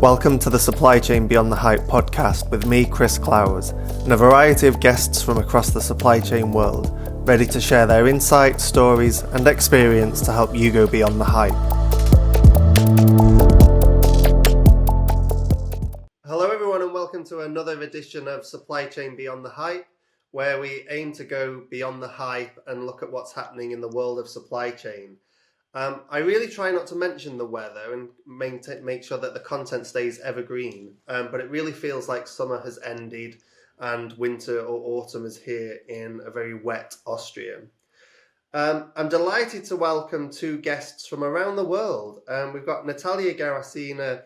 Welcome to the Supply Chain Beyond the Hype podcast with me, Chris Clowes, and a variety of guests from across the supply chain world, ready to share their insights, stories, and experience to help you go beyond the hype. Hello everyone and welcome to another edition of Supply Chain Beyond the Hype, where we aim to go beyond the hype and look at what's happening in the world of supply chain. I really try not to mention the weather and make sure that the content stays evergreen, but it really feels like summer has ended and winter or autumn is here in a very wet Austria. I'm delighted to welcome two guests from around the world. We've got Natalyia Garasina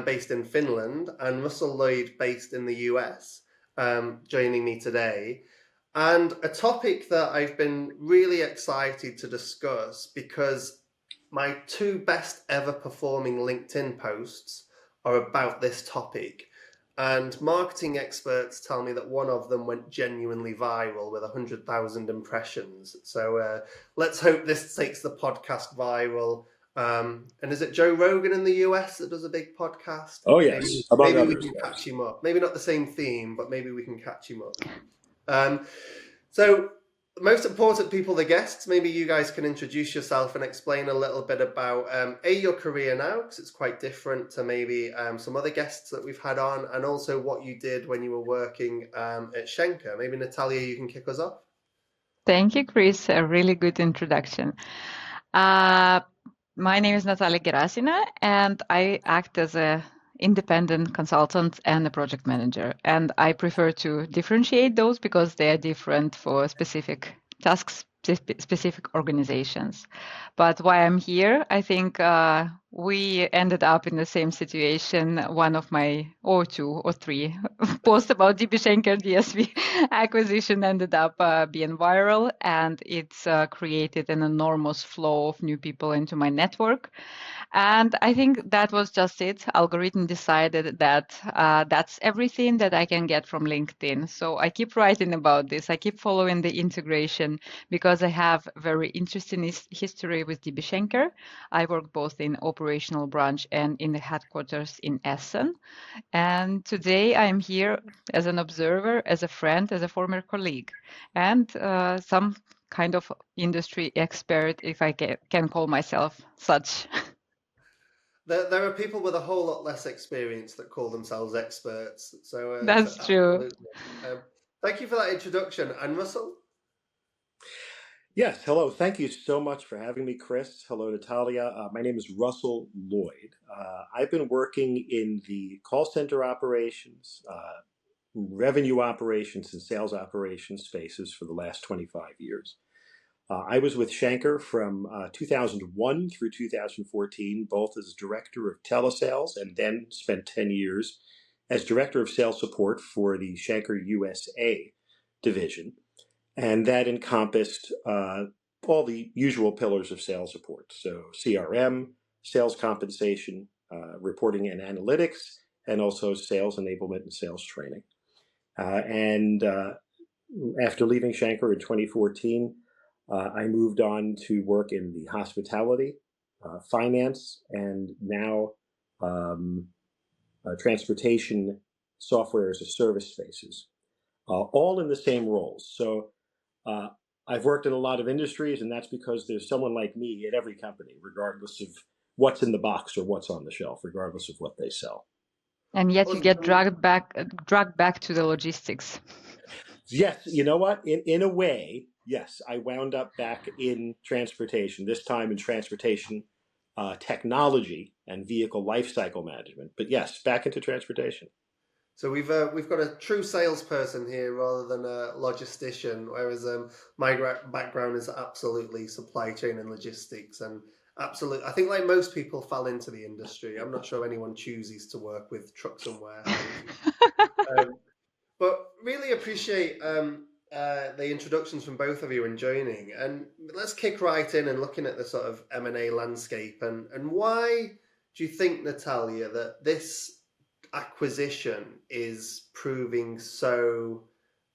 based in Finland and Russell Lloyd based in the US joining me today. And a topic that I've been really excited to discuss because my two best ever performing LinkedIn posts are about this topic. And marketing experts tell me that one of them went genuinely viral with 100,000 impressions. So let's hope this takes the podcast viral. And is it Joe Rogan in the US that does a big podcast? Oh, yes. Maybe we can catch him up. Maybe not the same theme, but maybe we can catch him up. So the most important people, the guests, maybe you guys can introduce yourself and explain a little bit about your career now, because it's quite different to maybe some other guests that we've had on, and also what you did when you were working at Schenker. Maybe Natalyia, you can kick us off. Thank you, Chris. A really good introduction. My name is Natalyia Garasina, and I act as an independent consultant and a project manager. And I prefer to differentiate those because they are different for specific tasks, specific organizations. But why I'm here, I think we ended up in the same situation. One of my, or two or three posts about DB Schenker DSV acquisition ended up being viral, and it's created an enormous flow of new people into my network. And I think that was just it. Algorithm decided that that's everything that I can get from LinkedIn. So I keep writing about this. I keep following the integration because I have very interesting history with DB Schenker. I work both in operational branch and in the headquarters in Essen. And today I'm here as an observer, as a friend, as a former colleague, and some kind of industry expert, if I can call myself such. There are people with a whole lot less experience that call themselves experts. So that's true. Thank you for that introduction. And Russell? Yes, hello. Thank you so much for having me, Chris. Hello, Natalyia. My name is Russell Lloyd. I've been working in the call center operations, revenue operations, and sales operations spaces for the last 25 years. I was with Schenker from 2001 through 2014, both as director of telesales, and then spent 10 years as director of sales support for the Schenker USA division. And that encompassed all the usual pillars of sales support. So CRM, sales compensation, reporting and analytics, and also sales enablement and sales training. After leaving Schenker in 2014, I moved on to work in the hospitality, finance, and now transportation software as a service spaces, all in the same roles. So I've worked in a lot of industries, and that's because there's someone like me at every company, regardless of what's in the box or what's on the shelf, regardless of what they sell. And yet you get dragged back to the logistics. Yes, you know what? In a way, yes, I wound up back in transportation, this time in transportation technology and vehicle lifecycle management. But yes, back into transportation. So we've got a true salesperson here rather than a logistician, whereas my background is absolutely supply chain and logistics, and absolutely, I think like most people fell into the industry. I'm not sure anyone chooses to work with trucks and warehouses. But really appreciate the introductions from both of you and joining. And let's kick right in and looking at the sort of M&A landscape. And why do you think, Natalyia, that this acquisition is proving so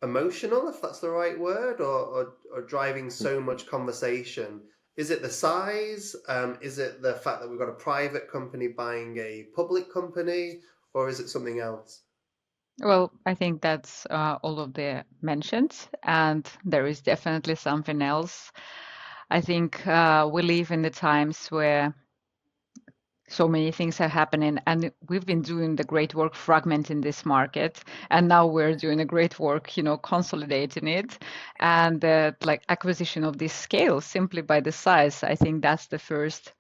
emotional, if that's the right word, or driving so much conversation Is it the size? Is it the fact that we've got a private company buying a public company, or is it something else? Well, I think that's all of the mentions, and there is definitely something else. I think we live in the times where so many things are happening, and we've been doing the great work fragmenting this market, and now we're doing a great work, consolidating it, and like acquisition of this scale simply by the size. I think that's the first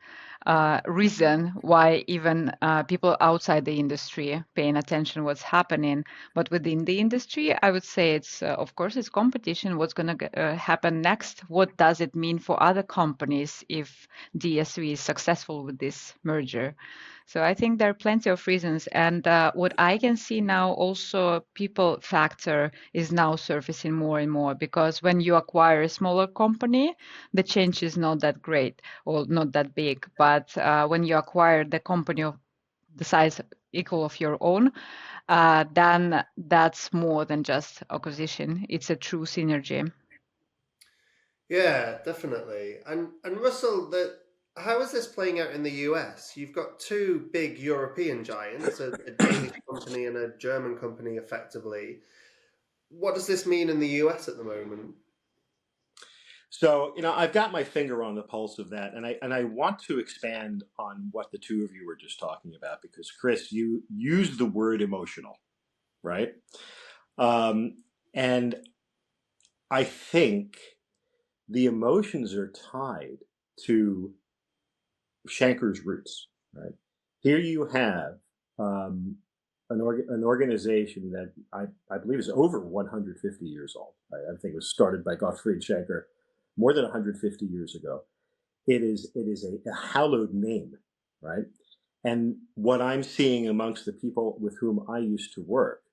reason why even people outside the industry paying attention what's happening. But within the industry, I would say it's of course it's competition. What's going to happen next? What does it mean for other companies if DSV is successful with this merger? So I think there are plenty of reasons. And what I can see now also people factor is now surfacing more and more, because when you acquire a smaller company, the change is not that great or not that big. But when you acquire the company of the size equal of your own, then that's more than just acquisition. It's a true synergy. Yeah, definitely. And Russell, how is this playing out in the US? You've got two big European giants, a Danish company and a German company, effectively. What does this mean in the US at the moment? So, I've got my finger on the pulse of that, and I want to expand on what the two of you were just talking about, because Chris, you used the word emotional, right? Um, and I think the emotions are tied to Schenker's roots, right? Here you have an organization that I believe is over 150 years old. Right? I think it was started by Gottfried Schenker more than 150 years ago. It is a hallowed name, right? And what I'm seeing amongst the people with whom I used to work,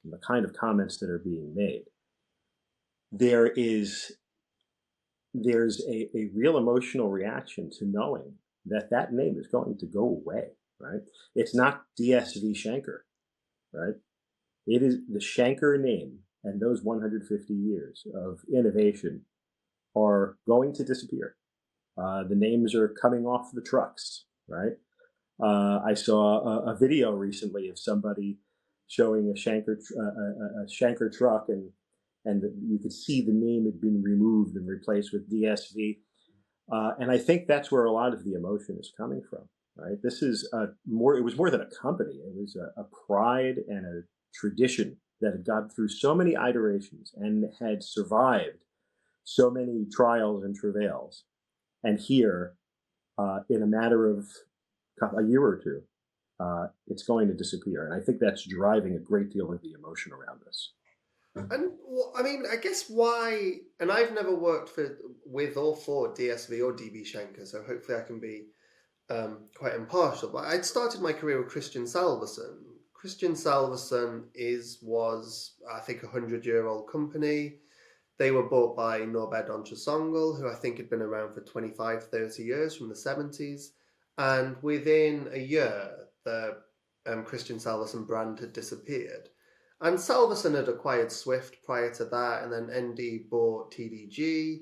and the kind of comments that are being made, there's a real emotional reaction to knowing that that name is going to go away, right? It's not DSV Schenker, right? It is the Schenker name, and those 150 years of innovation are going to disappear. The names are coming off the trucks, right? I saw a video recently of somebody showing a Schenker truck, and you could see the name had been removed and replaced with DSV. And I think that's where a lot of the emotion is coming from, right? This is it was more than a company. It was a pride and a tradition that had gone through so many iterations and had survived so many trials and travails. And here, in a matter of a year or two, it's going to disappear. And I think that's driving a great deal of the emotion around this. And I mean, I guess why, and I've never worked with or for DSV or DB Schenker, so hopefully I can be quite impartial. But I'd started my career with Christian Salverson. Christian Salverson was I think, 100-year-old company. They were bought by Norbert Onchasongel, who I think had been around for 25, 30 years from the 70s. And within a year, the Christian Salverson brand had disappeared. And Salverson had acquired Swift prior to that, and then ND bought TDG.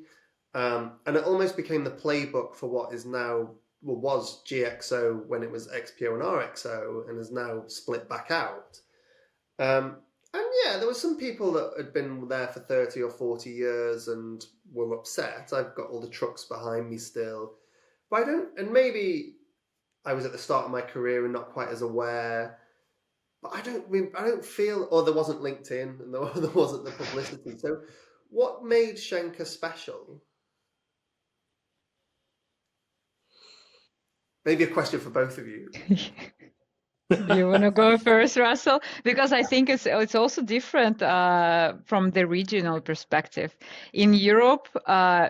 And it almost became the playbook for what is now, well, was GXO when it was XPO and RXO, and is now split back out. And yeah, there were some people that had been there for 30 or 40 years and were upset. I've got all the trucks behind me still. But and maybe I was at the start of my career and not quite as aware. But I don't feel, or there wasn't LinkedIn and there wasn't the publicity. So what made Schenker special? Maybe a question for both of you. You want to go first, Russell? Because I think it's also different from the regional perspective. In Europe,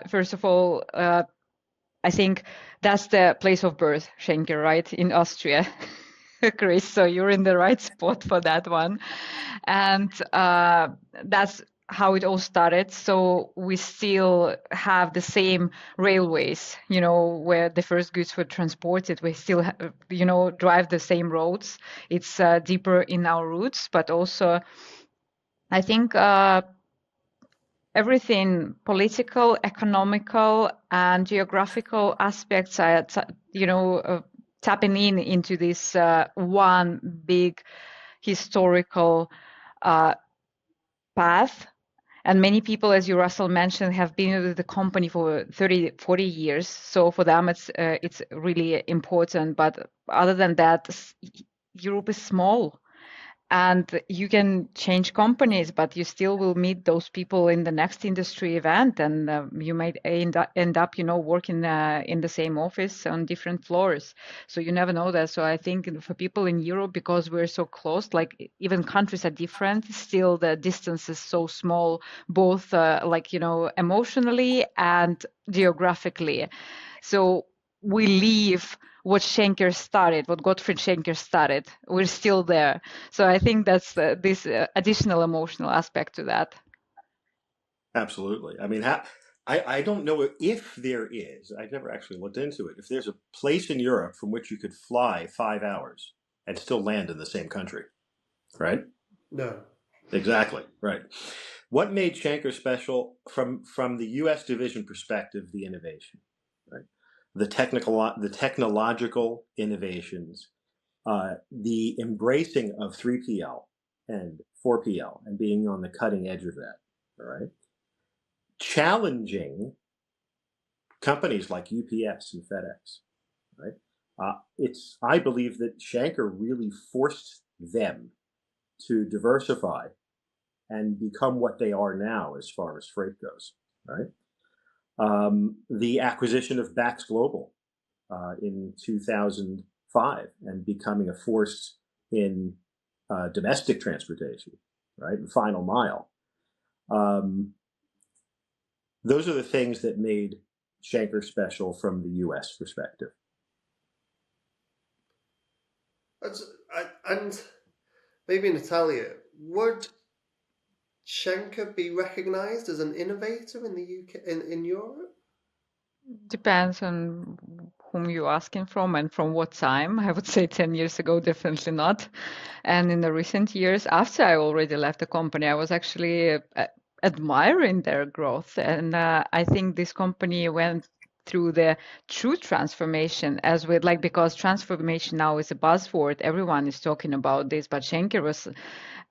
first of all, I think that's the place of birth, Schenker, right? In Austria, Chris. So you're in the right spot for that one. And that's how it all started. So we still have the same railways, where the first goods were transported. We still, drive the same roads. It's deeper in our roots, but also I think everything political, economical, and geographical aspects are, tapping into this one big historical path. And many people, as you, Russell, mentioned, have been with the company for 30, 40 years. So for them, it's really important. But other than that, Europe is small. And you can change companies, but you still will meet those people in the next industry event, and you might end up, working in the same office on different floors. So you never know that. So I think for people in Europe, because we're so close, like even countries are different, still the distance is so small, both emotionally and geographically. So we leave what Schenker started, what Gottfried Schenker started. We're still there. So I think that's this additional emotional aspect to that. Absolutely. I mean, I don't know if there is, I've never actually looked into it, if there's a place in Europe from which you could fly 5 hours and still land in the same country, right? No. Exactly, right. What made Schenker special from the U.S. division perspective, the innovation, right? The technological innovations, the embracing of 3PL and 4PL and being on the cutting edge of that, all right? Challenging companies like UPS and FedEx, right? I believe that Schenker really forced them to diversify and become what they are now as far as freight goes, right? The acquisition of Bax Global in 2005 and becoming a force in domestic transportation, right? The final mile. Those are the things that made Schenker special from the U.S. perspective. And maybe Natalyia, would Schenker be recognized as an innovator in the UK, in Europe? Depends on whom you're asking from and from what time. I would say 10 years ago, definitely not. And in the recent years, after I already left the company, I was actually admiring their growth. And I think this company went through the true transformation as with because transformation now is a buzzword. Everyone is talking about this, but Schenker was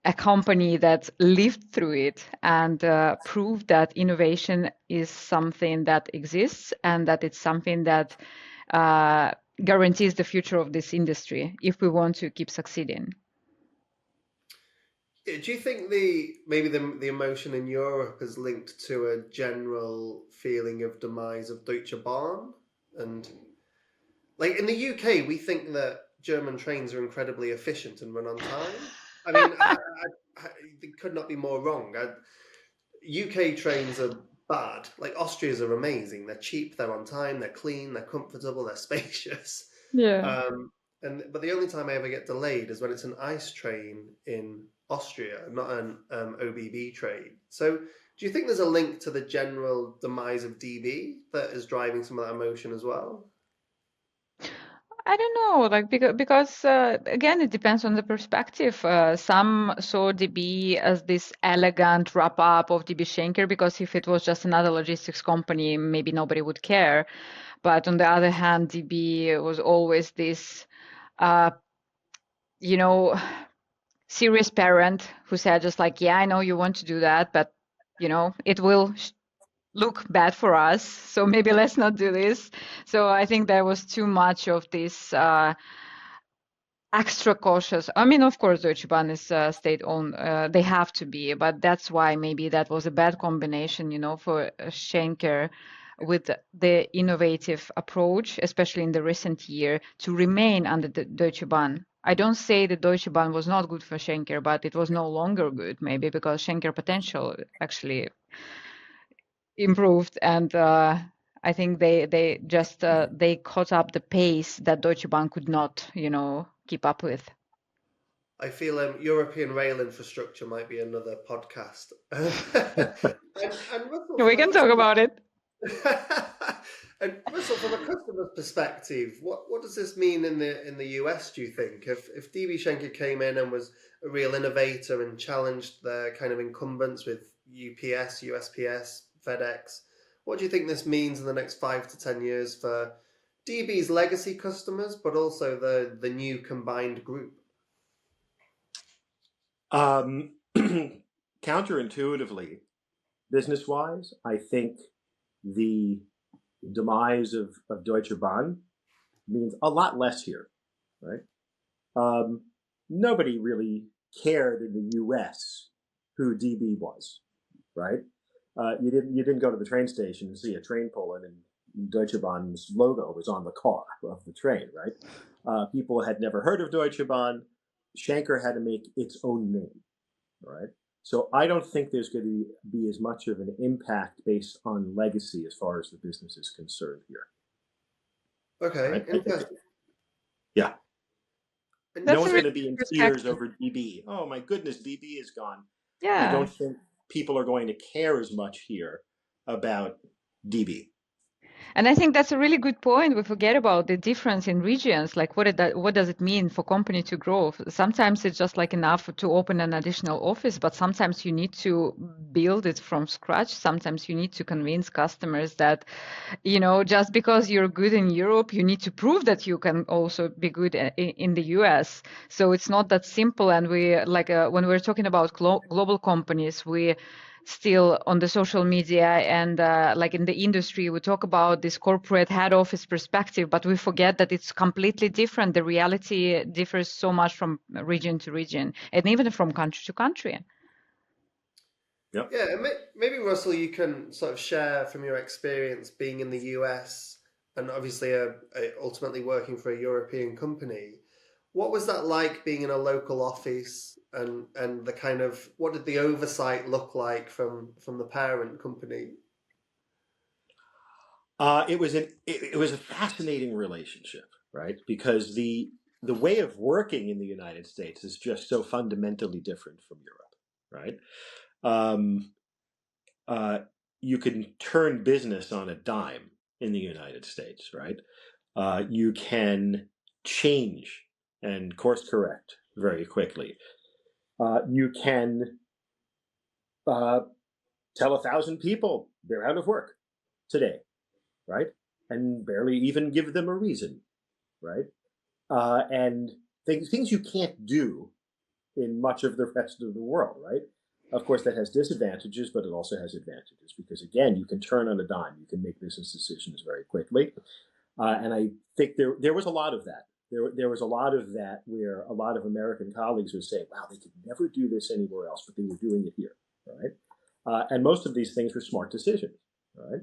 a company that lived through it and proved that innovation is something that exists and that it's something that guarantees the future of this industry if we want to keep succeeding. Do you think maybe the emotion in Europe is linked to a general feeling of demise of Deutsche Bahn? And like in the UK, we think that German trains are incredibly efficient and run on time. I mean, it could not be more wrong. UK trains are bad. Like Austria's are amazing. They're cheap, they're on time, they're clean, they're comfortable, they're spacious. Yeah. But the only time I ever get delayed is when it's an ICE train in Austria, not an OBB train. So do you think there's a link to the general demise of DB that is driving some of that emotion as well? I don't know, because again, it depends on the perspective. Some saw DB as this elegant wrap up of DB Schenker, because if it was just another logistics company, maybe nobody would care. But on the other hand, DB was always this, serious parent who said just yeah, I know you want to do that, but it will look bad for us, so maybe let's not do this. So I think there was too much of this extra cautious. I mean, of course, Deutsche Bahn is state-owned. They have to be, but that's why maybe that was a bad combination, for Schenker with the innovative approach, especially in the recent year, to remain under the Deutsche Bahn. I don't say that Deutsche Bahn was not good for Schenker, but it was no longer good, maybe because Schenker potential actually improved, and I think they just they caught up the pace that Deutsche Bahn could not, keep up with. I feel European rail infrastructure might be another podcast. and Russell, We can talk about it. And Russell, from a customer's perspective, what does this mean in the US? Do you think if DB Schenker came in and was a real innovator and challenged their kind of incumbents with UPS, USPS, FedEx. What do you think this means in the next 5 to 10 years for DB's legacy customers, but also the new combined group? Counterintuitively, business-wise, I think the demise of Deutsche Bahn means a lot less here, right? Nobody really cared in the U.S. who DB was, right? You didn't go to the train station and see a train pulling and Deutsche Bahn's logo was on the car of the train, right? People had never heard of Deutsche Bahn. Schenker had to make its own name, right? So I don't think there's going to be as much of an impact based on legacy as far as the business is concerned here. Okay, right? interesting. Yeah. And No That's one's a going really to be in perspective. tears over DB. Oh my goodness, DB is gone. I Yeah. don't think people are going to care as much here about DB. And I think that's a really good point. We forget about the difference in regions. Like, what does it mean for company to grow? Sometimes it's just like enough to open an additional office, but sometimes you need to build it from scratch. Sometimes you need to convince customers that, just because you're good in Europe, you need to prove that you can also be good in the US. So it's not that simple. And when we're talking about global companies, we still on the social media and like in the industry, we talk about this corporate head office perspective, but we forget that it's completely different. The reality differs so much from region to region and even from country to country. Yep. Yeah, and maybe Russell, you can sort of share from your experience being in the US and obviously ultimately working for a European company. What was that like being in a local office and the kind of what did the oversight look like from the parent company? It was a fascinating relationship, right? Because the way of working in the United States is just so fundamentally different from Europe, right? You can turn business on a dime in the United States, right? You can change and course correct very quickly. You can tell 1,000 people they're out of work today, right? And barely even give them a reason, right? And things you can't do in much of the rest of the world, right? Of course, that has disadvantages, but it also has advantages because, again, you can turn on a dime. You can make business decisions very quickly. And I think there was a lot of that. There was a lot of that where a lot of American colleagues would say, wow, they could never do this anywhere else, but they were doing it here, right? And most of these things were smart decisions, right?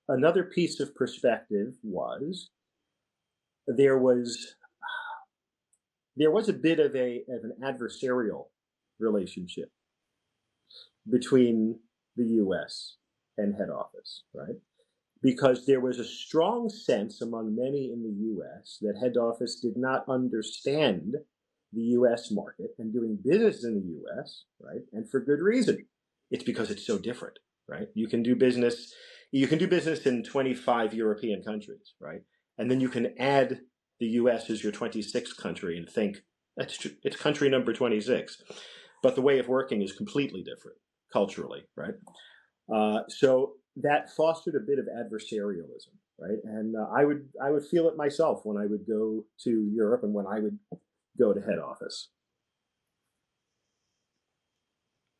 Another piece of perspective was there was a bit of an adversarial relationship between the U.S. and head office, right? Because there was a strong sense among many in the U.S. that head office did not understand the U.S. market and doing business in the U.S., right? And for good reason. It's because it's so different, right? You can do business in 25 European countries, right? And then you can add the U.S. as your 26th country and think, it's country number 26. But the way of working is completely different culturally, right? So that fostered a bit of adversarialism, right? And I would feel it myself when I would go to Europe and when I would go to head office.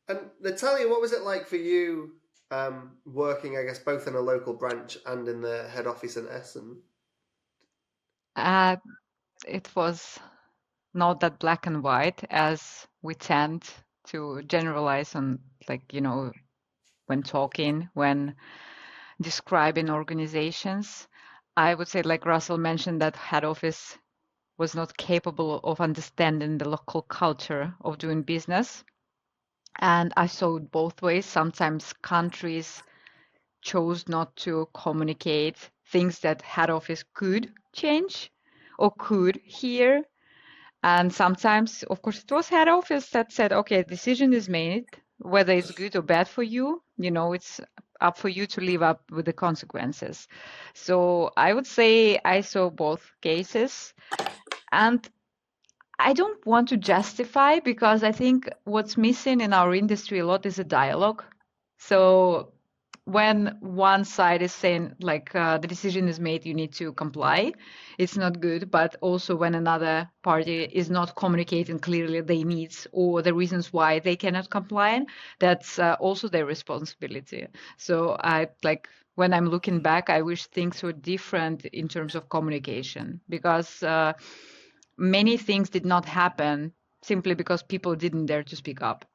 And Natalyia, what was it like for you working, I guess, both in a local branch and in the head office in Essen? It was not that black and white as we tend to generalize on, when talking, when describing organizations. I would say, like Russell mentioned, that head office was not capable of understanding the local culture of doing business. And I saw it both ways. Sometimes countries chose not to communicate things that head office could change or could hear. And sometimes, of course, it was head office that said, okay, decision is made, whether it's good or bad for you, it's up for you to live up with the consequences. So I would say I saw both cases. And I don't want to justify, because I think what's missing in our industry a lot is a dialogue. So when one side is saying like the decision is made, you need to comply, it's not good. But also when another party is not communicating clearly their needs or the reasons why they cannot comply, that's also their responsibility. So I like, when I'm looking back, I wish things were different in terms of communication, because many things did not happen simply because people didn't dare to speak up.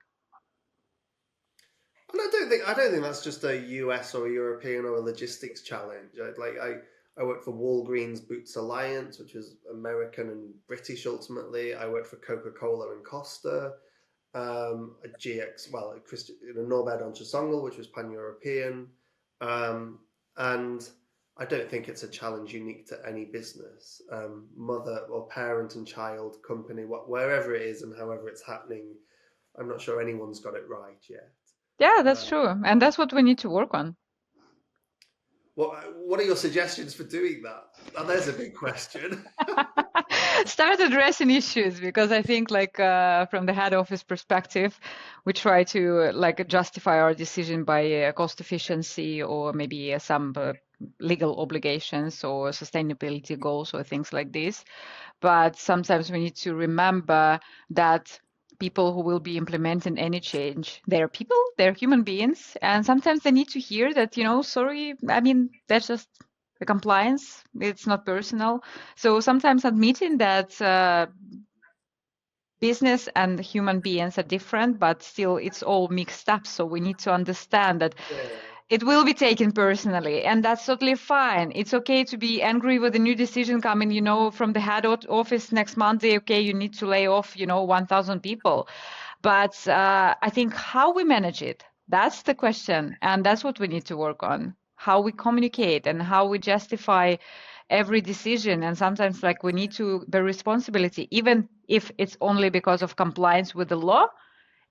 And I don't think that's just a US or a European or a logistics challenge. I worked for Walgreens Boots Alliance, which was American and British ultimately. I worked for Coca-Cola and Costa, a GX, well, Norbert Onchasongel, which was pan-European. And I don't think it's a challenge unique to any business, mother or parent and child company, wherever it is and however it's happening. I'm not sure anyone's got it right yet. Yeah, that's true. And that's what we need to work on. What are your suggestions for doing that? Now, there's a big question. Start addressing issues, because I think like from the head office perspective, we try to like justify our decision by cost efficiency or maybe some legal obligations or sustainability goals or things like this. But sometimes we need to remember that people who will be implementing any change, they're people, they're human beings, and sometimes they need to hear that, sorry, I mean, that's just the compliance, it's not personal. So sometimes admitting that business and human beings are different, but still it's all mixed up. So we need to understand that it will be taken personally, and that's totally fine. It's okay to be angry with a new decision coming, from the head office next Monday. Okay, you need to lay off, 1,000 people. But I think how we manage it, that's the question. And that's what we need to work on, how we communicate and how we justify every decision. And sometimes like we need to bear responsibility, even if it's only because of compliance with the law,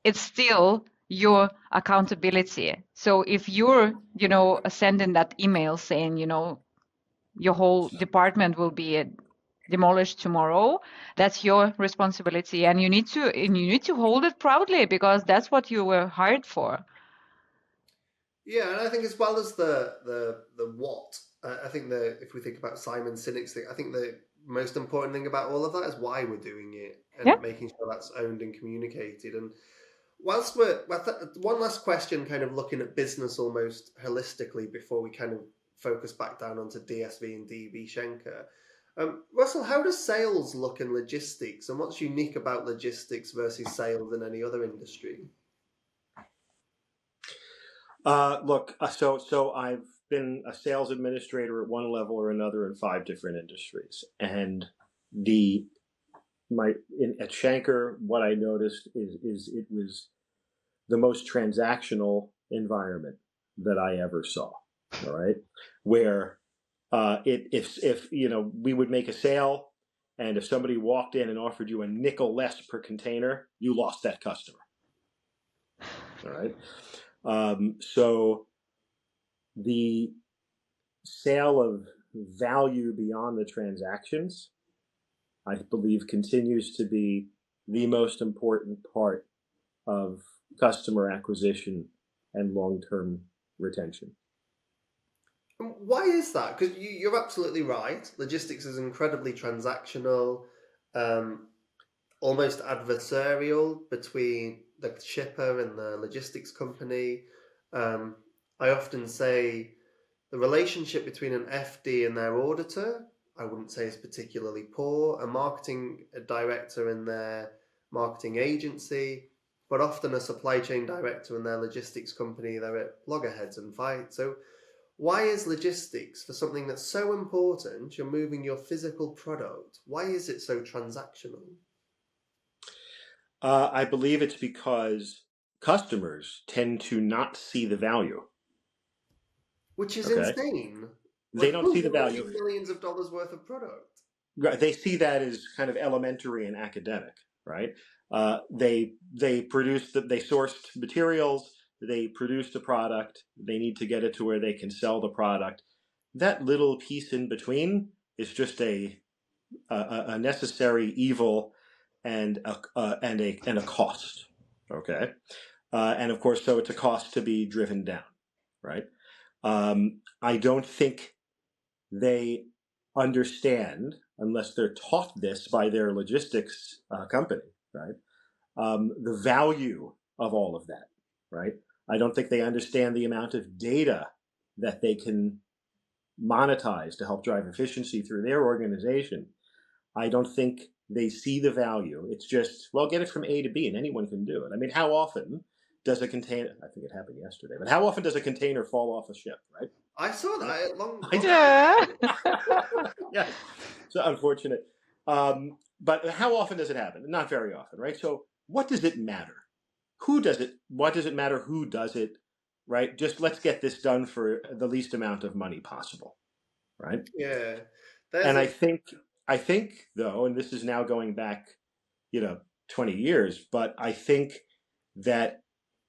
it's still your accountability. So if you're, sending that email saying, your whole department will be demolished tomorrow, that's your responsibility, and you need to hold it proudly, because that's what you were hired for. Yeah, and I think as well as the what, I think if we think about Simon Sinek's thing, I think the most important thing about all of that is why we're doing it Yeah. and making sure that's owned and communicated. And whilst one last question, kind of looking at business almost holistically before we kind of focus back down onto DSV and DB Schenker. Russell, how does sales look in logistics, and what's unique about logistics versus sales in any other industry? Look, so I've been a sales administrator at one level or another in 5 different industries, and at Schenker, what I noticed is it was the most transactional environment that I ever saw. All right, where if we would make a sale, and if somebody walked in and offered you a nickel less per container, you lost that customer. All right. So the sale of value beyond the transactions, I believe, continues to be the most important part of customer acquisition and long-term retention. Why is that? Because you're absolutely right. Logistics is incredibly transactional, almost adversarial between the shipper and the logistics company. I often say the relationship between an FD and their auditor, I wouldn't say is particularly poor. A marketing director and their marketing agency, but often a supply chain director and their logistics company, they're at loggerheads and fight. So why is logistics, for something that's so important, you're moving your physical product, why is it so transactional? I believe it's because customers tend to not see the value. Which is Okay. Insane. They don't see the value. Millions of dollars worth of product. They see that as kind of elementary and academic, right? They sourced materials, they produced a product, they need to get it to where they can sell the product. That little piece in between is just a necessary evil and a cost. Okay, and of course, so it's a cost to be driven down, right? I don't think they understand, unless they're taught this by their logistics company, right? The value of all of that, right? I don't think they understand the amount of data that they can monetize to help drive efficiency through their organization. I don't think they see the value. It's just, well, get it from A to B and anyone can do it. I mean, how often does a container, I think it happened yesterday, but how often does a container fall off a ship, right? I saw that long. Yeah. Yes, so unfortunate. But how often does it happen? Not very often, right? So what does it matter? Who does it? What does it matter who does it, right? Just let's get this done for the least amount of money possible, right? Yeah. And I think though, and this is now going back, 20 years, but I think that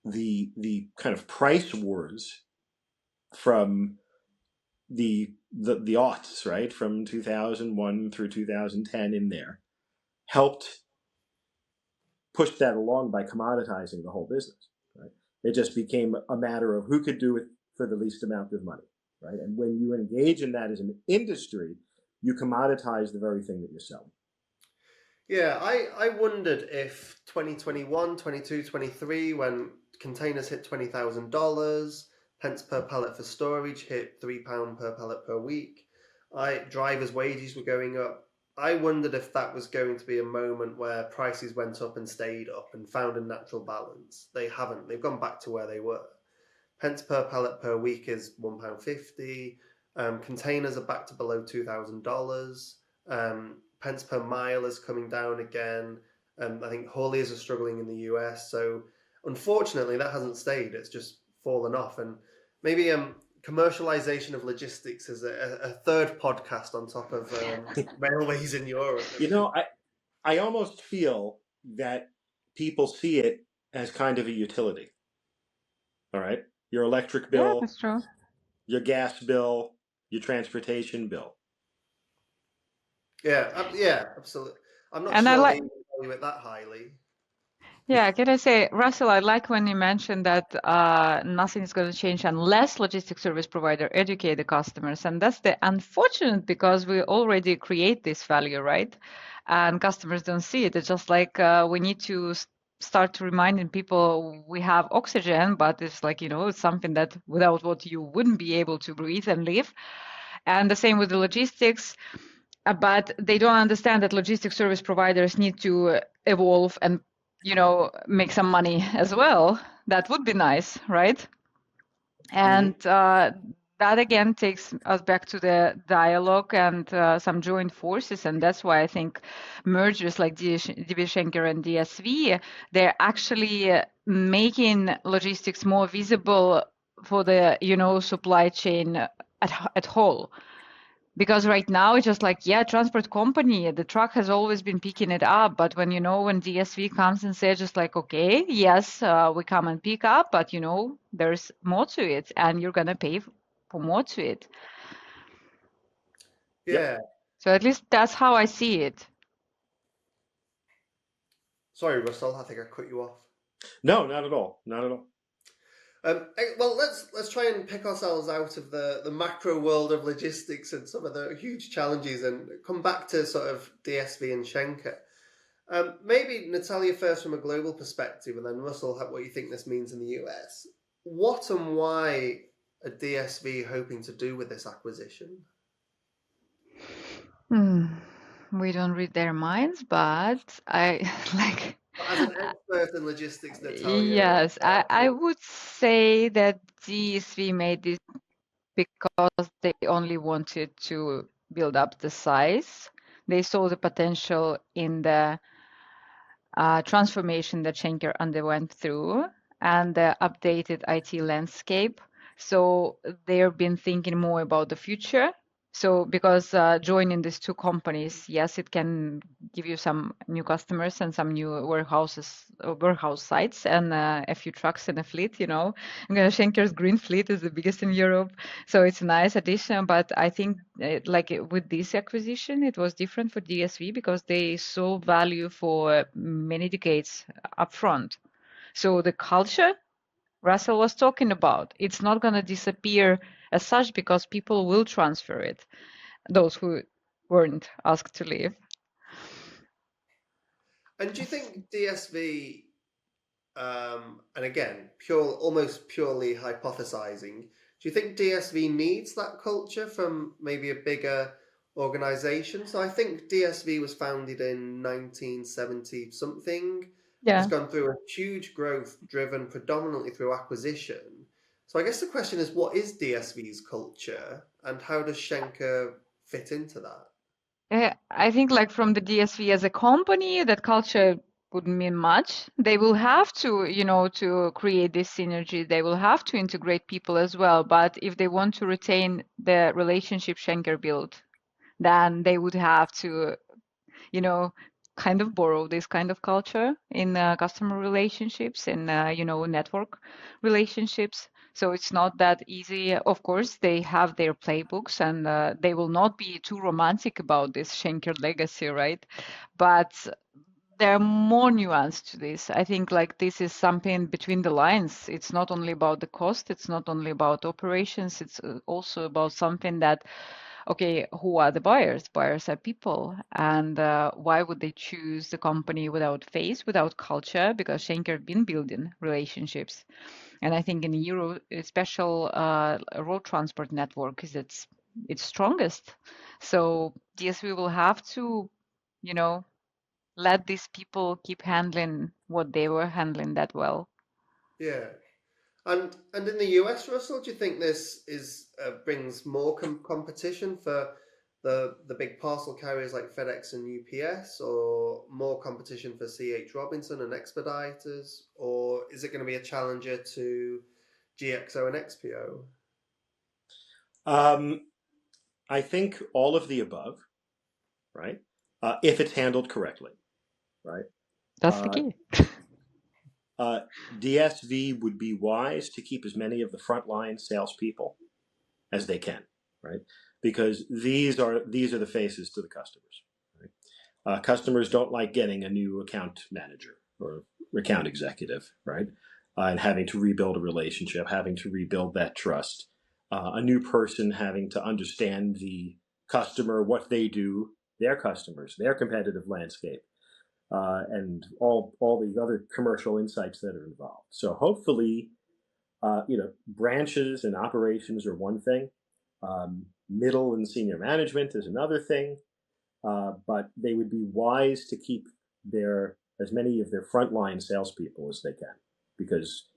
the kind of price wars from the aughts, right, from 2001 through 2010 in there, helped push that along by commoditizing the whole business, right? It just became a matter of who could do it for the least amount of money, right? And when you engage in that as an industry, you commoditize the very thing that you're selling. Yeah, I wondered if 2021, 22, 23, when containers hit $20,000, pence per pallet for storage hit £3 per pallet per week, drivers' wages were going up. I wondered if that was going to be a moment where prices went up and stayed up and found a natural balance. They haven't. They've gone back to where they were. Pence per pallet per week is £1.50. Containers are back to below $2,000. Pence per mile is coming down again. I think hauliers are struggling in the US. So unfortunately, that hasn't stayed. It's just fallen off. And maybe commercialization of logistics is a third podcast on top of railways in Europe. I almost feel that people see it as kind of a utility. All right, your electric Yeah, bill, that's true. your gas bill, your transportation bill. Yeah, absolutely. I'm not And I sure like, they value it that highly. yeah, can I say, Russell, I like when you mentioned that nothing is going to change unless logistics service provider educate the customers. And that's the unfortunate, because we already create this value, right? And customers don't see it. It's just like we need to start reminding people we have oxygen, but it's like, it's something that without what you wouldn't be able to breathe and live. And the same with the logistics. But they don't understand that logistics service providers need to evolve and make some money as well. That would be nice, right? And that again takes us back to the dialogue and some joint forces. And that's why I think mergers like DB Schenker and DSV, they're actually making logistics more visible for the supply chain at whole. Because right now it's just like, yeah, transport company, the truck has always been picking it up. But when DSV comes and says just like, okay, yes, we come and pick up, but there's more to it and you're going to pay for more to it. Yeah. Yep. So at least that's how I see it. Sorry, Russell, I think I cut you off. No, not at all. Not at all. Well, let's try and pick ourselves out of the macro world of logistics and some of the huge challenges and come back to sort of DSV and Schenker. Maybe Natalyia first from a global perspective, and then Russell, what you think this means in the US. What and why are DSV hoping to do with this acquisition? We don't read their minds, but I like... As an expert in logistics, Natalyia. Yes, I would say that DSV made this because they only wanted to build up the size. They saw the potential in the transformation that Schenker underwent through and the updated IT landscape. So they've been thinking more about the future So because joining these two companies, yes, it can give you some new customers and some new warehouse sites, and a few trucks in a fleet. Schenker's green fleet is the biggest in Europe, so it's a nice addition. But I think with this acquisition, it was different for DSV because they saw value for many decades upfront. So the culture Russell was talking about, it's not going to disappear as such because people will transfer it, those who weren't asked to leave. And do you think DSV, and again, almost purely hypothesizing, do you think DSV needs that culture from maybe a bigger organization? So I think DSV was founded in 1970 something. It's Yeah. gone through a huge growth driven predominantly through acquisition. So I guess the question is, what is DSV's culture and how does Schenker fit into that? I think from the DSV as a company, that culture wouldn't mean much. They will have to, to create this synergy. They will have to integrate people as well. But if they want to retain the relationship Schenker built, then they would have to, kind of borrow this kind of culture in customer relationships and, network relationships. So it's not that easy. Of course, they have their playbooks and they will not be too romantic about this Schenker legacy, right? But there are more nuance to this. I think this is something between the lines. It's not only about the cost, it's not only about operations, it's also about something that, okay, who are the buyers? Buyers are people. And why would they choose the company without face, without culture? Because Schenker have been building relationships. And I think in Euro, a special road transport network is its strongest. So DSV will have to, let these people keep handling what they were handling that well. Yeah. And in the US, Russell, do you think this is brings more competition for the big parcel carriers like FedEx and UPS, or more competition for CH Robinson and Expeditors, or is it going to be a challenger to GXO and XPO? I think all of the above, right? If it's handled correctly, right? That's the key. DSV would be wise to keep as many of the frontline salespeople as they can, right? Because these are the faces to the customers. Right? Customers don't like getting a new account manager or account executive, right? And having to rebuild a relationship, having to rebuild that trust. A new person having to understand the customer, what they do, their customers, their competitive landscape, and all the other commercial insights that are involved. So hopefully, branches and operations are one thing. Middle and senior management is another thing. But they would be wise to keep as many of their frontline salespeople as they can, because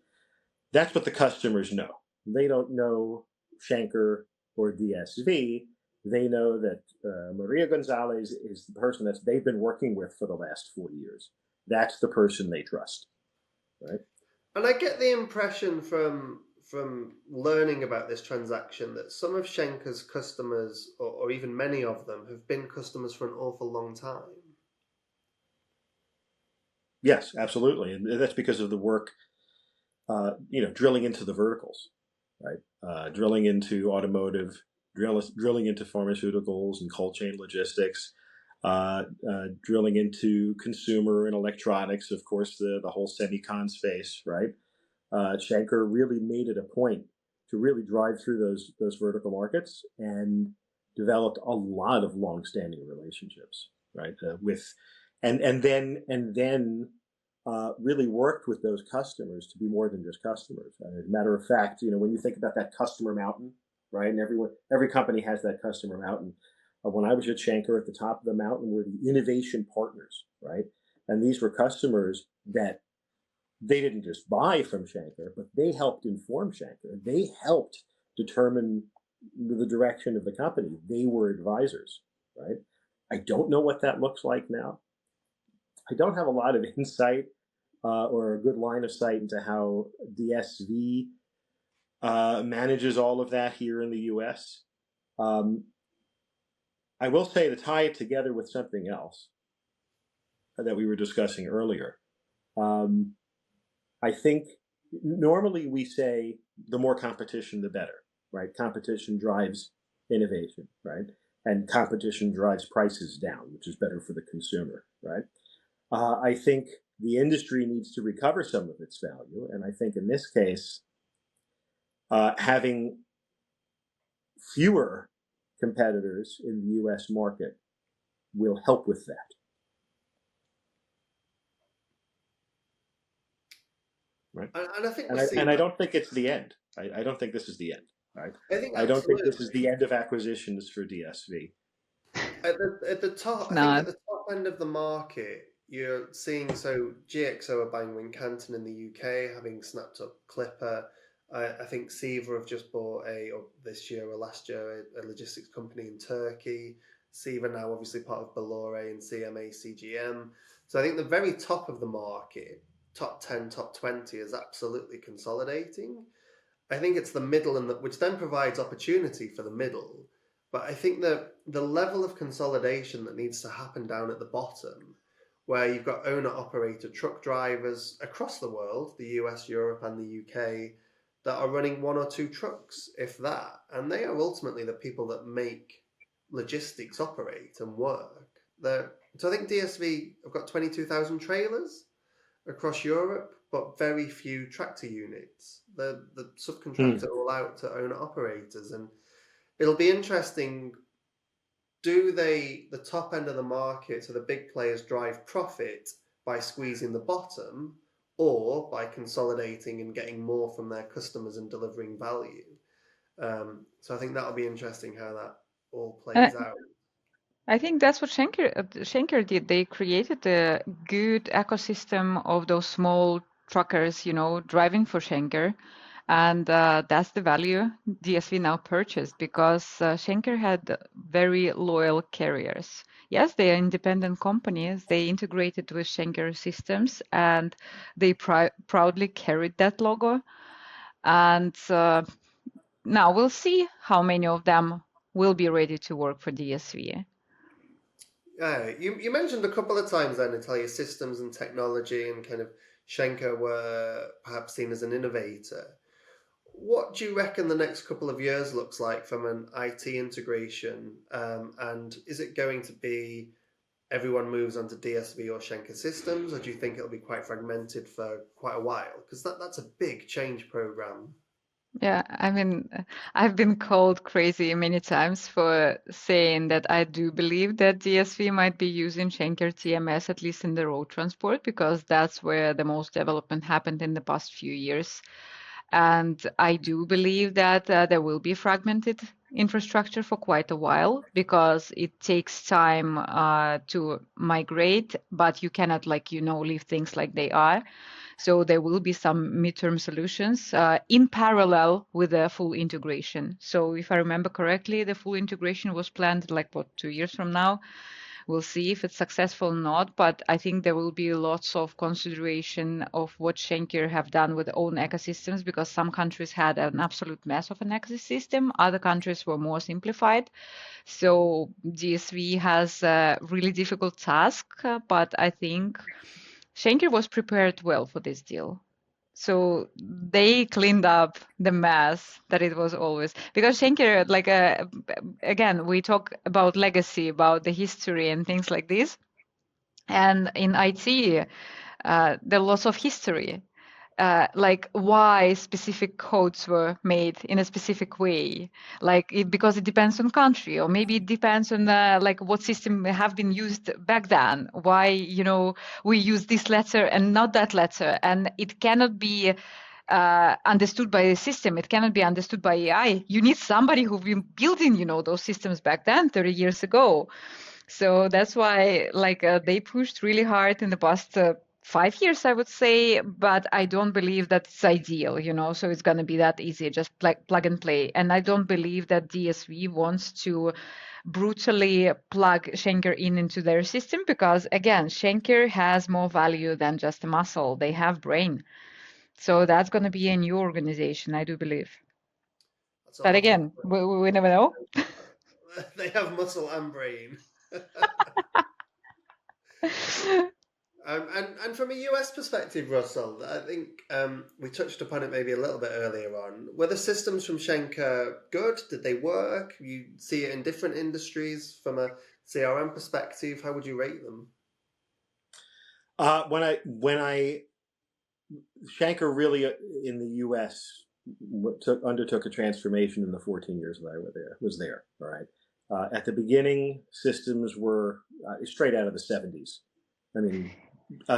that's what the customers know. They don't know Schenker or DSV. They know that Maria Gonzalez is the person that they've been working with for the last 40 years. That's the person they trust, right? And I get the impression from learning about this transaction that some of Schenker's customers, or even many of them, have been customers for an awful long time. Yes, absolutely, and that's because of the work, drilling into the verticals, right? Drilling into automotive, drilling into pharmaceuticals and cold chain logistics, drilling into consumer and electronics, of course, the whole semicon space, right? Schenker really made it a point to really drive through those vertical markets and developed a lot of long-standing relationships, right? And then really worked with those customers to be more than just customers. As a matter of fact, when you think about that customer mountain, right? And every company has that customer mountain. When I was at Schenker, at the top of the mountain were the innovation partners, right? And these were customers that they didn't just buy from Schenker, but they helped inform Schenker. They helped determine the direction of the company. They were advisors, right? I don't know what that looks like now. I don't have a lot of insight or a good line of sight into how DSV manages all of that here in the U.S. I will say, to tie it together with something else that we were discussing earlier, I think normally we say the more competition, the better, right? Competition drives innovation, right? And competition drives prices down, which is better for the consumer, right? I think the industry needs to recover some of its value. And I think in this case, having fewer competitors in the US market will help with that. Right. And I think And I don't think it's the end. I don't think this is the end. Right. I think I don't think this is absolutely. the end of acquisitions for DSV. At the top, It's I think at not. the top end of the market, you're seeing so GXO are buying Wincanton in the UK, having snapped up Clipper. I think Seva have just bought or this year or last year, a logistics company in Turkey. Seva now obviously part of Bolloré and CMA CGM. So I think the very top of the market, top 10, top 20, is absolutely consolidating. I think it's the middle which then provides opportunity for the middle. But I think the level of consolidation that needs to happen down at the bottom, where you've got owner operator truck drivers across the world, the US, Europe, and the UK, that are running one or two trucks, if that. And they are ultimately the people that make logistics operate and work. So I think DSV have got 22,000 trailers across Europe, but very few tractor units. The subcontracts are all out to owner operators, and it'll be interesting. Do the top end of the market, so the big players, drive profit by squeezing the bottom, or by consolidating and getting more from their customers and delivering value? So I think that'll be interesting how that all And plays out. I think that's what Schenker did. They created a good ecosystem of those small truckers, driving for Schenker. And that's the value DSV now purchased, because Schenker had very loyal carriers. Yes, they are independent companies. They integrated with Schenker systems, and they proudly carried that logo. And now we'll see how many of them will be ready to work for DSV. You mentioned a couple of times then, Natalyia, systems and technology, and kind of Schenker were perhaps seen as an innovator. What do you reckon the next couple of years looks like from an IT integration? And is it going to be everyone moves onto DSV or Schenker systems, or do you think it'll be quite fragmented for quite a while? Because that's a big change program. Yeah, I mean, I've been called crazy many times for saying that I do believe that DSV might be using Schenker TMS, at least in the road transport, because that's where the most development happened in the past few years. And I do believe that there will be fragmented infrastructure for quite a while, because it takes time to migrate, but you cannot, leave things like they are. So there will be some midterm solutions in parallel with the full integration. So if I remember correctly, the full integration was planned 2 years from now. We'll see if it's successful or not, but I think there will be lots of consideration of what Schenker have done with their own ecosystems, because some countries had an absolute mess of an ecosystem. Other countries were more simplified. So DSV has a really difficult task, but I think Schenker was prepared well for this deal. So they cleaned up the mess that it was always, because Schenker, again, we talk about legacy, about the history and things like this. And in IT, there are lots of history, like why specific codes were made in a specific way, because it depends on country, or maybe it depends on what system have been used back then, why we use this letter and not that letter, and it cannot be understood by the system. It cannot be understood by AI. You need somebody who've been building those systems back then 30 years ago. So that's why they pushed really hard in the past 5 years, I would say, but I don't believe that it's ideal, so it's going to be that easy, just plug and play. And I don't believe that DSV wants to brutally plug Schenker into their system, because again, Schenker has more value than just a muscle. They have brain. So that's going to be a new organization, I do believe. That's a But lot of again, we never know. they have muscle and brain. And from a US perspective, Russell, I think we touched upon it maybe a little bit earlier on. Were the systems from Schenker good? Did they work? You see it in different industries from a CRM perspective. How would you rate them? When I Schenker really in the U.S. undertook a transformation in the 14 years that I was there. All right. At the beginning, systems were straight out of the 70s. I mean,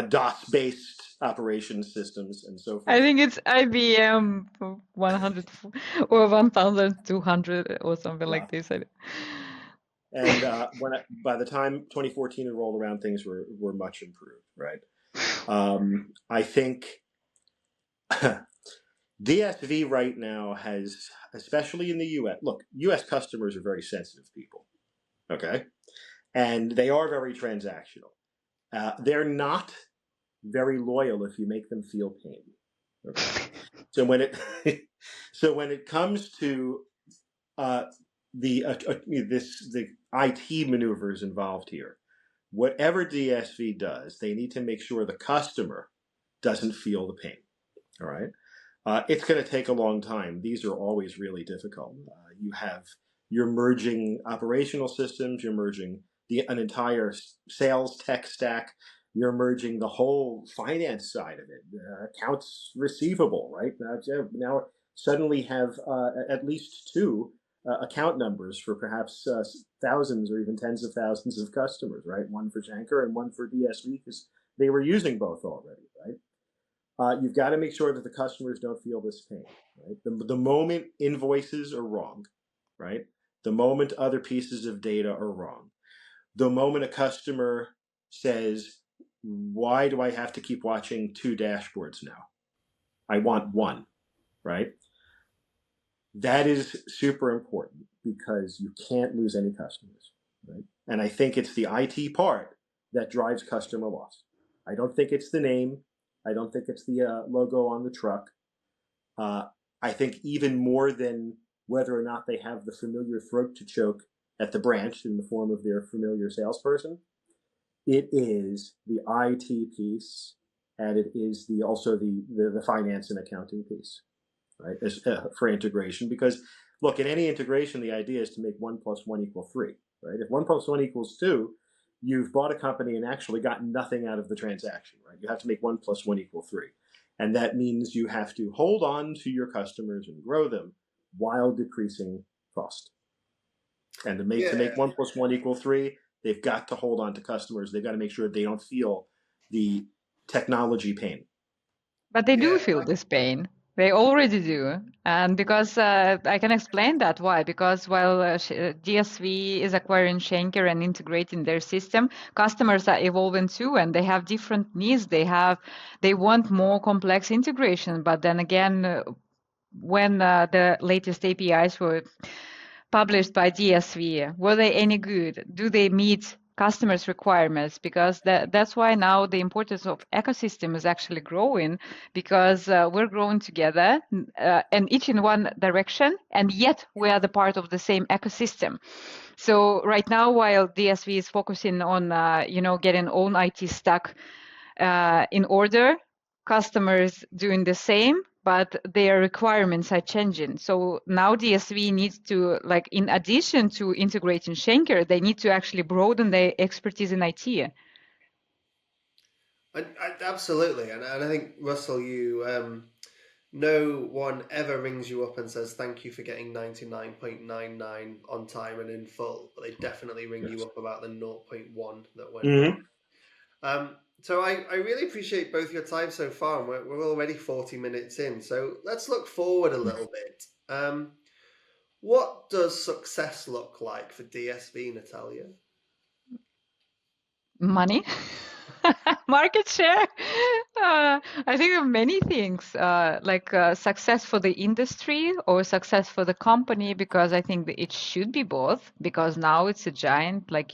DOS-based operations systems and so forth. I think it's IBM 100 or 1200 or something like this. And by the time 2014 had rolled around, things were much improved, right? I think DSV right now has, especially in the U.S., look, U.S. customers are very sensitive people, okay? And they are very transactional. They're not very loyal if you make them feel pain. Okay? So when it comes to the IT maneuvers involved here, whatever DSV does, they need to make sure the customer doesn't feel the pain. All right, it's going to take a long time. These are always really difficult. You're merging operational systems. You're merging an entire sales tech stack. You're merging the whole finance side of it, accounts receivable, right? Now suddenly have at least two account numbers for perhaps thousands or even tens of thousands of customers, right? One for Schenker and one for DSV because they were using both already, right? You've got to make sure that the customers don't feel this pain, right? The moment invoices are wrong, right? The moment other pieces of data are wrong, the moment a customer says, why do I have to keep watching two dashboards now? I want one, right? That is super important because you can't lose any customers, right? And I think it's the IT part that drives customer loss. I don't think it's the name. I don't think it's the logo on the truck. I think even more than whether or not they have the familiar throat to choke at the branch in the form of their familiar salesperson, it is the IT piece, and it is also the finance and accounting piece, right? For integration, because look, in any integration, the idea is to make 1 + 1 = 3, right? If 1 + 1 = 2, you've bought a company and actually gotten nothing out of the transaction, right? You have to make 1 + 1 = 3. And that means you have to hold on to your customers and grow them while decreasing cost. And to make 1 + 1 = 3, they've got to hold on to customers. They've got to make sure they don't feel the technology pain. But they do feel this pain. They already do. And because I can explain that why. Because while DSV is acquiring Schenker and integrating their system, customers are evolving too, and they have different needs. They want more complex integration. But then again, when the latest APIs were published by DSV, were they any good? Do they meet customers' requirements? Because that's why now the importance of ecosystem is actually growing, because we're growing together and each in one direction, and yet we are the part of the same ecosystem. So right now, while DSV is focusing on getting own IT stack in order, customers doing the same, but their requirements are changing. So now DSV needs to, in addition to integrating Schenker, they need to actually broaden their expertise in IT. Absolutely. And I think, Russell, no one ever rings you up and says, thank you for getting 99.99 on time and in full. But they definitely ring you up about the 0.1 that went wrong. So I really appreciate both your time so far, and we're already 40 minutes in. So let's look forward a little bit. What does success look like for DSV, Natalyia? Money. Market share. I think of many things, like success for the industry or success for the company, because I think that it should be both, because now it's a giant, like,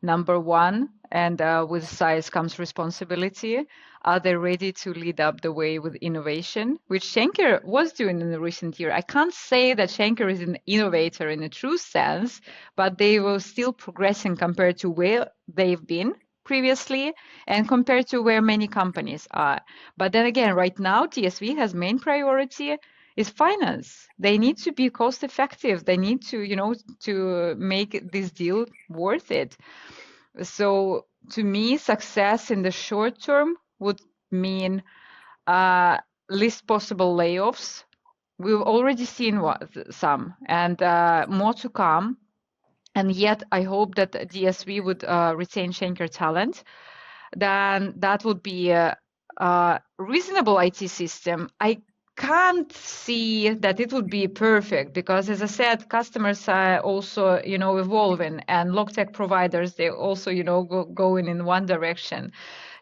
number one, and with size comes responsibility. Are they ready to lead up the way with innovation, which Schenker was doing in the recent year? I can't say that Schenker is an innovator in a true sense, but they were still progressing compared to where they've been previously and compared to where many companies are. But then again, right now, DSV has main priority is finance. They need to be cost effective. They need to, to make this deal worth it. So to me, success in the short term would mean least possible layoffs. We've already seen some, and more to come. And yet, I hope that DSV would retain Schenker talent. Then that would be a reasonable IT system. I can't see that it would be perfect because, as I said, customers are also, evolving, and log tech providers, they also, going in one direction.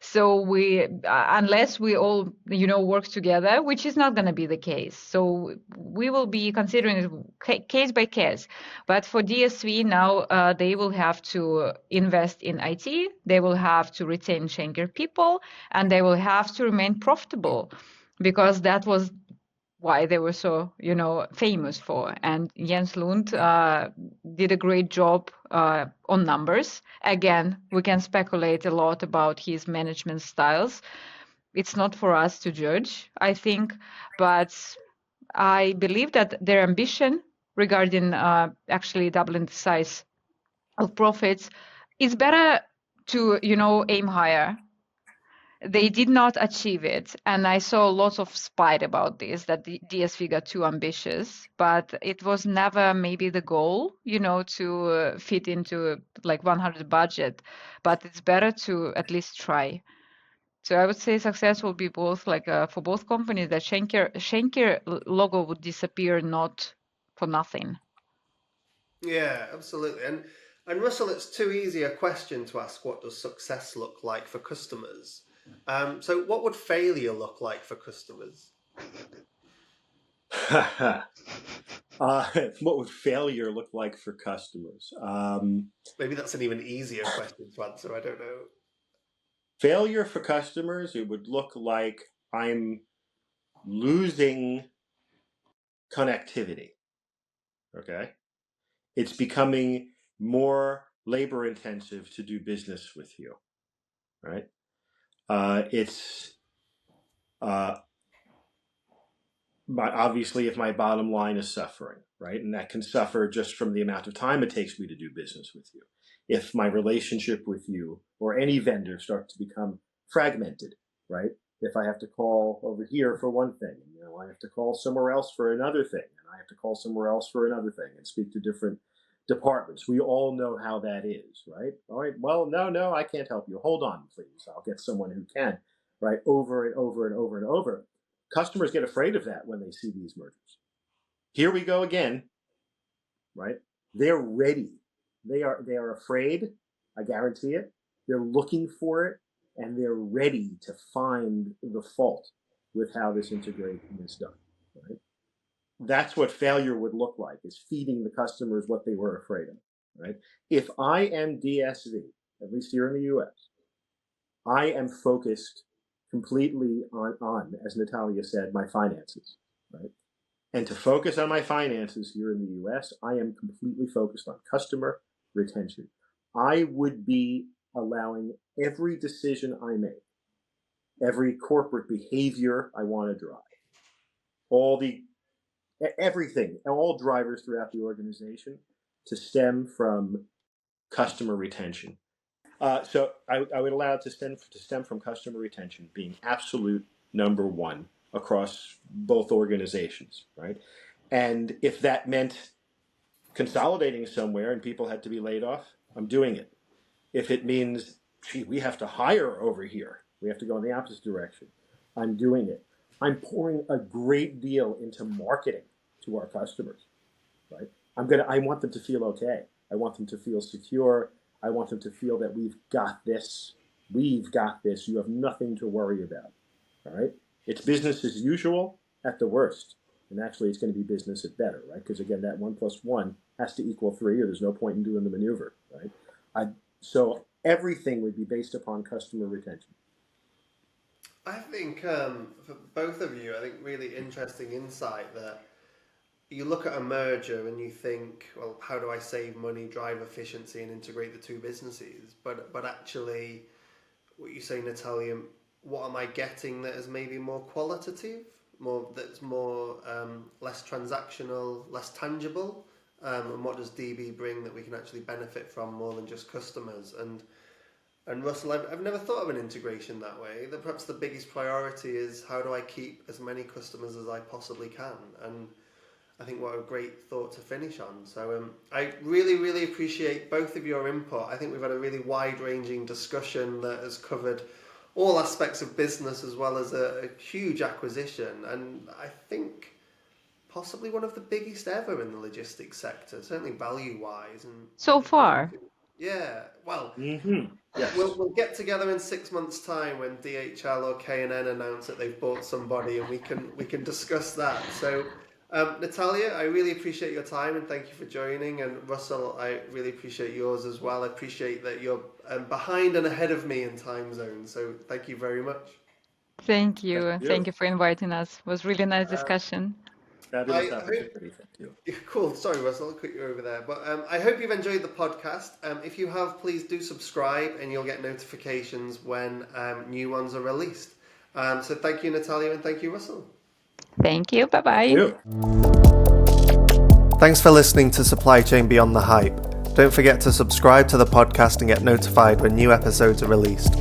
So we, unless we all, work together, which is not going to be the case. So we will be considering it case by case. But for DSV now, they will have to invest in IT. They will have to retain Schenker people, and they will have to remain profitable, because that was why they were so, famous for. And Jens Lund did a great job on numbers. Again, we can speculate a lot about his management styles. It's not for us to judge, I think, but I believe that their ambition regarding actually doubling the size of profits is better to, aim higher. They did not achieve it, and I saw lots of spite about this, that the DSV got too ambitious, but it was never maybe the goal, to fit into like 100 budget, but it's better to at least try. So I would say success will be both, like for both companies, that Schenker logo would disappear, not for nothing. Yeah, absolutely. And Russell, it's too easy a question to ask. What does success look like for customers? So what would failure look like for customers? What would failure look like for customers? Maybe that's an even easier question to answer. I don't know. Failure for customers, it would look like I'm losing connectivity. Okay. It's becoming more labor intensive to do business with you, right? It's obviously if my bottom line is suffering, right? And that can suffer just from the amount of time it takes me to do business with you. If my relationship with you or any vendor starts to become fragmented, right? If I have to call over here for one thing, I have to call somewhere else for another thing, and I have to call somewhere else for another thing and speak to different departments. We all know how that is, right? All right, well, no, I can't help you. Hold on, please. I'll get someone who can, right? Over and over and over and over. Customers get afraid of that when they see these mergers. Here we go again, right? They're ready. They are afraid. I guarantee it. They're looking for it, and they're ready to find the fault with how this integration is done, right? That's what failure would look like, is feeding the customers what they were afraid of, right? If I am DSV, at least here in the US, I am focused completely on, as Natalyia said, my finances, right? And to focus on my finances here in the US, I am completely focused on customer retention. I would be allowing every decision I make, every corporate behavior I want to drive, everything, all drivers throughout the organization to stem from customer retention. So I would allow it to stem from customer retention being absolute number one across both organizations, right? And if that meant consolidating somewhere and people had to be laid off, I'm doing it. If it means, gee, we have to hire over here, we have to go in the opposite direction, I'm doing it. I'm pouring a great deal into marketing to our customers, right? I want them to feel okay. I want them to feel secure. I want them to feel that we've got this We've got this. You have nothing to worry about. All right. It's business as usual at the worst. And actually, it's going to be business at better, right? Because again, that 1 + 1 has to equal 3, or there's no point in doing the maneuver, right? So everything would be based upon customer retention. I think for both of you, I think really interesting insight that you look at a merger and you think, well, how do I save money, drive efficiency, and integrate the two businesses? But actually, what you say, Natalyia, what am I getting that is maybe more qualitative, that's more less transactional, less tangible, and what does DB bring that we can actually benefit from more than just customers? And Russell, I've never thought of an integration that way. That perhaps the biggest priority is how do I keep as many customers as I possibly can? And I think what a great thought to finish on. So I really, really appreciate both of your input. I think we've had a really wide-ranging discussion that has covered all aspects of business as well as a huge acquisition. And I think possibly one of the biggest ever in the logistics sector, certainly value-wise. And So far. yeah, well, Yes. we'll get together in 6 months' time when DHL or K&N announce that they've bought somebody, and we can discuss that. So, Natalyia, I really appreciate your time and thank you for joining. And Russell, I really appreciate yours as well. I appreciate that you're behind and ahead of me in time zone. So, thank you very much. Thank you. Thank you. Thank you for inviting us. It was really nice discussion. Fabulous opportunity. Thank you. Cool. Sorry, Russell, I'll cut you over there. But I hope you've enjoyed the podcast. If you have, please do subscribe and you'll get notifications when new ones are released. So thank you, Natalyia, and thank you, Russell. Thank you. Bye-bye. Thank you. Thanks for listening to Supply Chain Beyond the Hype. Don't forget to subscribe to the podcast and get notified when new episodes are released.